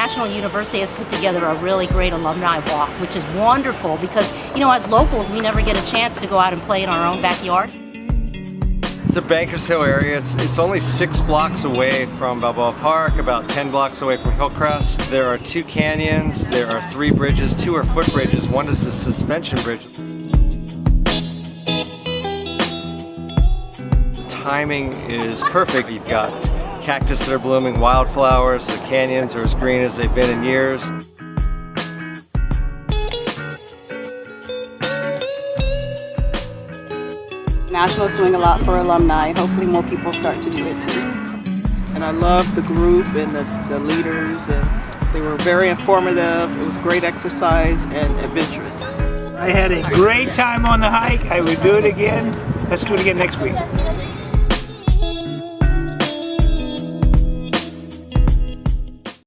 National University has put together a really great alumni walk, which is wonderful because, you know, as locals, we never get a chance to go out and play in our own backyard. It's a Bankers Hill area. It's only 6 blocks away from Balboa Park, about 10 blocks away from Hillcrest. There are 2 canyons, there are 3 bridges, 2 are footbridges, 1 is a suspension bridge. Timing is perfect. You've got cactus that are blooming, wildflowers, the canyons are as green as they've been in years. National's doing a lot for alumni. Hopefully more people start to do it too. And I love the group and the leaders, and they were very informative. It was great exercise and adventurous. I had a great time on the hike. I would do it again. Let's do it again next week.